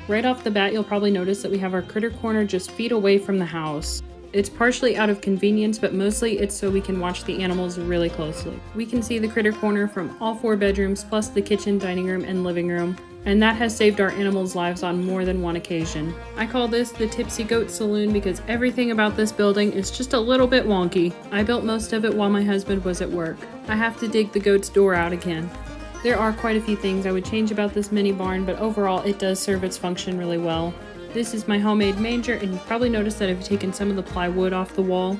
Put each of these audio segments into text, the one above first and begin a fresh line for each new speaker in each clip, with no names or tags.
Right off the bat, you'll probably notice that we have our critter corner just feet away from the house. It's partially out of convenience, but mostly it's so we can watch the animals really closely. We can see the critter corner from all 4 bedrooms, plus the kitchen, dining room, and living room, and that has saved our animals' lives on more than one occasion. I call this the Tipsy Goat Saloon because everything about this building is just a little bit wonky. I built most of it while my husband was at work. I have to dig the goat's door out again. There are quite a few things I would change about this mini barn, but overall it does serve its function really well. This is my homemade manger, and you've probably noticed that I've taken some of the plywood off the wall.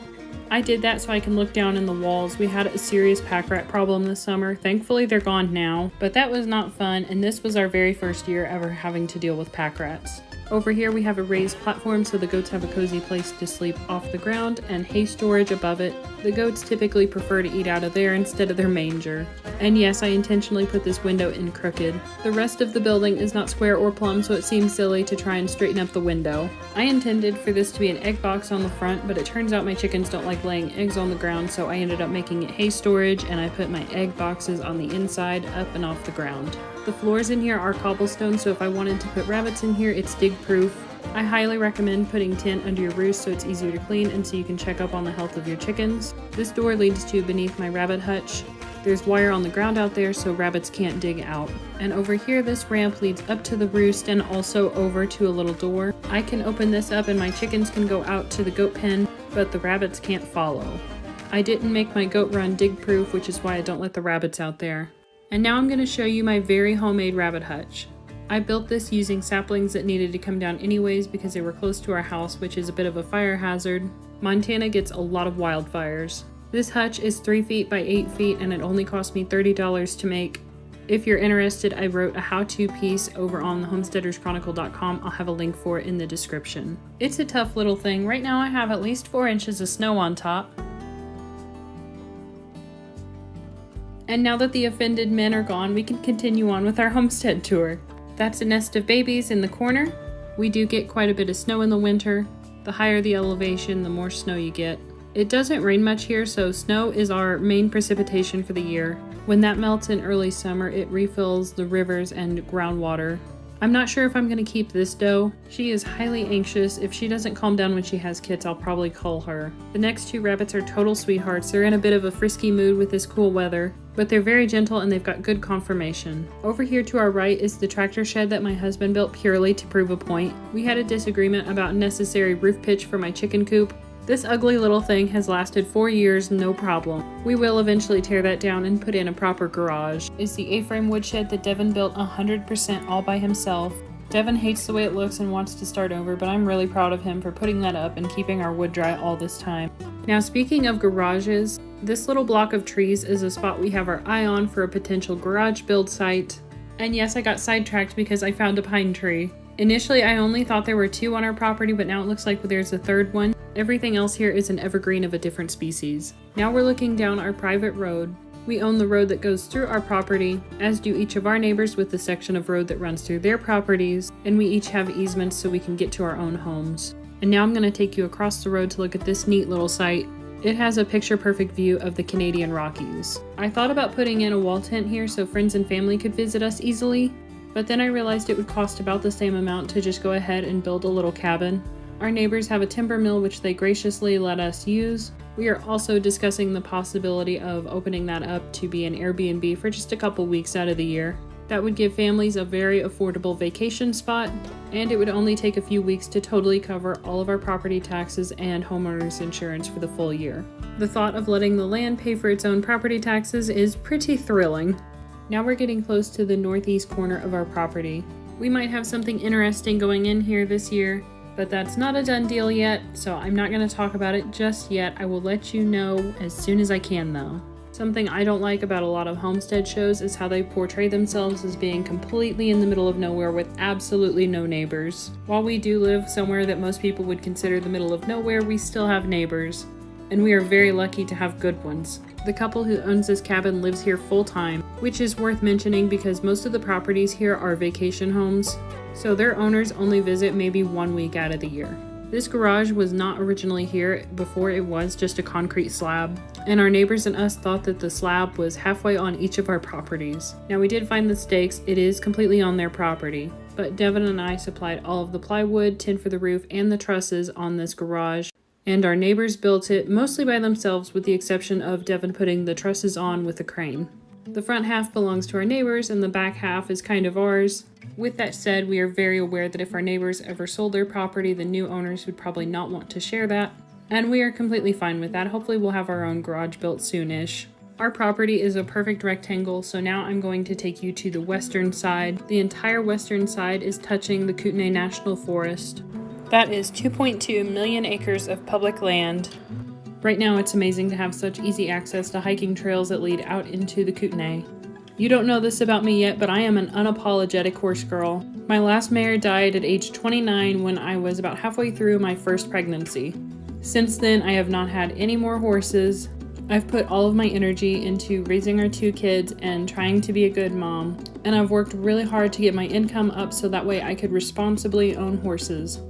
I did that so I can look down in the walls. We had a serious pack rat problem this summer. Thankfully they're gone now, but that was not fun, and this was our very first year ever having to deal with pack rats. Over here we have a raised platform so the goats have a cozy place to sleep off the ground, and hay storage above it. The goats typically prefer to eat out of there instead of their manger. And yes, I intentionally put this window in crooked. The rest of the building is not square or plumb, so it seems silly to try and straighten up the window. I intended for this to be an egg box on the front, but it turns out my chickens don't like laying eggs on the ground, so I ended up making it hay storage, and I put my egg boxes on the inside, up and off the ground. The floors in here are cobblestone, so if I wanted to put rabbits in here, it's dig-proof. I highly recommend putting tin under your roost so it's easier to clean and so you can check up on the health of your chickens. This door leads to beneath my rabbit hutch. There's wire on the ground out there so rabbits can't dig out. And over here, this ramp leads up to the roost and also over to a little door. I can open this up and my chickens can go out to the goat pen, but the rabbits can't follow. I didn't make my goat run dig-proof, which is why I don't let the rabbits out there. And now I'm going to show you my very homemade rabbit hutch. I built this using saplings that needed to come down anyways because they were close to our house, which is a bit of a fire hazard. Montana gets a lot of wildfires. This hutch is 3 feet by 8 feet and it only cost me $30 to make. If you're interested, I wrote a how-to piece over on the homesteaderschronicle.com. I'll have a link for it in the description. It's a tough little thing. Right now I have at least 4 inches of snow on top. And now that the offended men are gone, we can continue on with our homestead tour. That's a nest of babies in the corner. We do get quite a bit of snow in the winter. The higher the elevation, the more snow you get. It doesn't rain much here, so snow is our main precipitation for the year. When that melts in early summer, it refills the rivers and groundwater. I'm not sure if I'm going to keep this doe. She is highly anxious. If she doesn't calm down when she has kids, I'll probably cull her. The next 2 rabbits are total sweethearts. They're in a bit of a frisky mood with this cool weather, but they're very gentle and they've got good conformation. Over here to our right is the tractor shed that my husband built purely to prove a point. We had a disagreement about necessary roof pitch for my chicken coop. This ugly little thing has lasted 4 years, no problem. We will eventually tear that down and put in a proper garage. It's the A-frame woodshed that Devin built 100% all by himself. Devin hates the way it looks and wants to start over, but I'm really proud of him for putting that up and keeping our wood dry all this time. Now, speaking of garages, this little block of trees is a spot we have our eye on for a potential garage build site. And yes, I got sidetracked because I found a pine tree. Initially, I only thought there were 2 on our property, but now it looks like there's a 3rd one. Everything else here is an evergreen of a different species. Now we're looking down our private road. We own the road that goes through our property, as do each of our neighbors with the section of road that runs through their properties, and we each have easements so we can get to our own homes. And now I'm going to take you across the road to look at this neat little site. It has a picture-perfect view of the Canadian Rockies. I thought about putting in a wall tent here so friends and family could visit us easily, but then I realized it would cost about the same amount to just go ahead and build a little cabin. Our neighbors have a timber mill which they graciously let us use. We are also discussing the possibility of opening that up to be an Airbnb for just a couple weeks out of the year. That would give families a very affordable vacation spot, and it would only take a few weeks to totally cover all of our property taxes and homeowners insurance for the full year. The thought of letting the land pay for its own property taxes is pretty thrilling. Now we're getting close to the northeast corner of our property. We might have something interesting going in here this year, but that's not a done deal yet, so I'm not going to talk about it just yet. I will let you know as soon as I can though. Something I don't like about a lot of homestead shows is how they portray themselves as being completely in the middle of nowhere with absolutely no neighbors. While we do live somewhere that most people would consider the middle of nowhere, we still have neighbors, and we are very lucky to have good ones. The couple who owns this cabin lives here full-time, which is worth mentioning because most of the properties here are vacation homes, so their owners only visit maybe 1 week out of the year. This garage was not originally here before. It was just a concrete slab, and our neighbors and us thought that the slab was halfway on each of our properties. Now we did find the stakes. It is completely on their property, but Devin and I supplied all of the plywood, tin for the roof, and the trusses on this garage. And our neighbors built it mostly by themselves with the exception of Devin putting the trusses on with a crane. The front half belongs to our neighbors and the back half is kind of ours. With that said, we are very aware that if our neighbors ever sold their property, the new owners would probably not want to share that. And we are completely fine with that. Hopefully we'll have our own garage built soonish. Our property is a perfect rectangle, so now I'm going to take you to the western side. The entire western side is touching the Kootenai National Forest. That is 2.2 million acres of public land. Right now it's amazing to have such easy access to hiking trails that lead out into the Kootenai. You don't know this about me yet, but I am an unapologetic horse girl. My last mare died at age 29 when I was about halfway through my first pregnancy. Since then, I have not had any more horses. I've put all of my energy into raising our 2 kids and trying to be a good mom. And I've worked really hard to get my income up so that way I could responsibly own horses.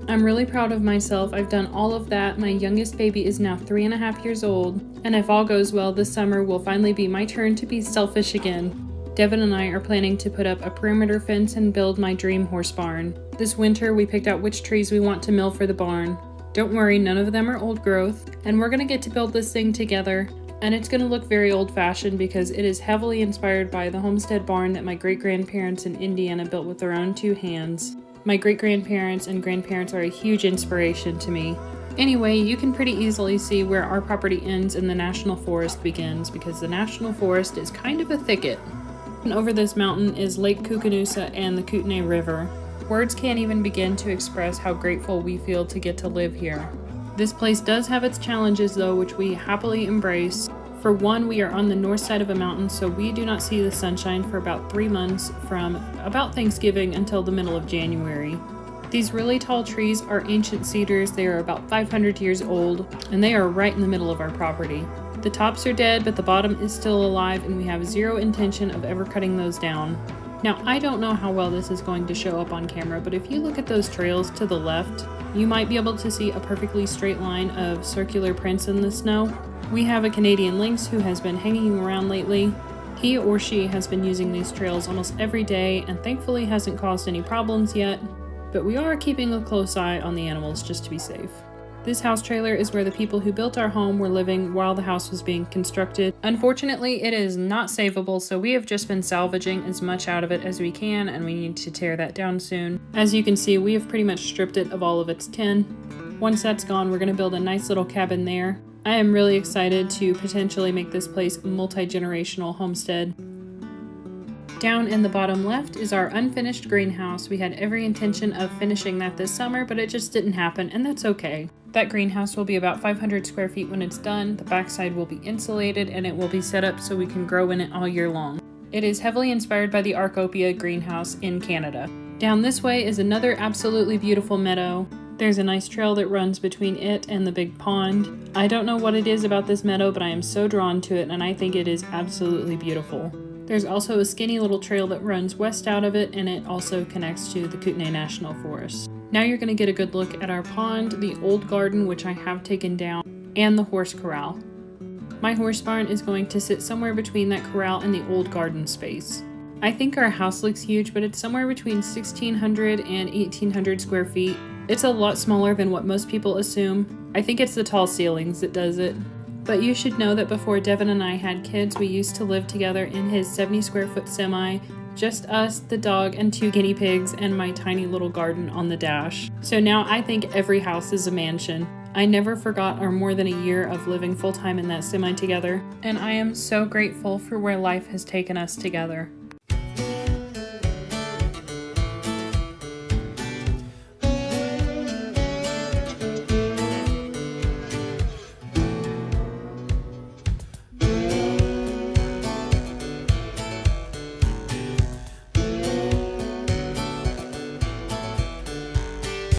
I'm really proud of myself. I've done all of that. My youngest baby is now 3.5 years old. And if all goes well, this summer will finally be my turn to be selfish again. Devin and I are planning to put up a perimeter fence and build my dream horse barn. This winter, we picked out which trees we want to mill for the barn. Don't worry, none of them are old growth. And we're gonna get to build this thing together. And it's gonna look very old-fashioned because it is heavily inspired by the Homestead barn that my great-grandparents in Indiana built with their own 2 hands. My great-grandparents and grandparents are a huge inspiration to me. Anyway, you can pretty easily see where our property ends and the National Forest begins because the National Forest is kind of a thicket. And over this mountain is Lake Kootenai and the Kootenai River. Words can't even begin to express how grateful we feel to get to live here. This place does have its challenges though, which we happily embrace. For one, we are on the north side of a mountain, so we do not see the sunshine for about 3 months from about Thanksgiving until the middle of January. These really tall trees are ancient cedars. They are about 500 years old, and they are right in the middle of our property. The tops are dead, but the bottom is still alive, and we have zero intention of ever cutting those down. Now, I don't know how well this is going to show up on camera, but if you look at those trails to the left, you might be able to see a perfectly straight line of circular prints in the snow. We have a Canadian lynx who has been hanging around lately. He or she has been using these trails almost every day and thankfully hasn't caused any problems yet, but we are keeping a close eye on the animals just to be safe. This house trailer is where the people who built our home were living while the house was being constructed. Unfortunately, it is not savable, so we have just been salvaging as much out of it as we can, and we need to tear that down soon. As you can see, we have pretty much stripped it of all of its tin. Once that's gone, we're going to build a nice little cabin there. I am really excited to potentially make this place a multi-generational homestead. Down in the bottom left is our unfinished greenhouse. We had every intention of finishing that this summer, but it just didn't happen, and that's okay. That greenhouse will be about 500 square feet when it's done. The backside will be insulated, and it will be set up so we can grow in it all year long. It is heavily inspired by the Arcopia greenhouse in Canada. Down this way is another absolutely beautiful meadow. There's a nice trail that runs between it and the big pond. I don't know what it is about this meadow, but I am so drawn to it, and I think it is absolutely beautiful. There's also a skinny little trail that runs west out of it, and it also connects to the Kootenai National Forest. Now you're going to get a good look at our pond, the old garden, which I have taken down, and the horse corral. My horse barn is going to sit somewhere between that corral and the old garden space. I think our house looks huge, but it's somewhere between 1,600 and 1,800 square feet. It's a lot smaller than what most people assume. I think it's the tall ceilings that does it. But you should know that before Devin and I had kids, we used to live together in his 70 square foot semi, just us, the dog, and 2 guinea pigs, and my tiny little garden on the dash. So now I think every house is a mansion. I never forgot our more than a year of living full-time in that semi together, and I am so grateful for where life has taken us together.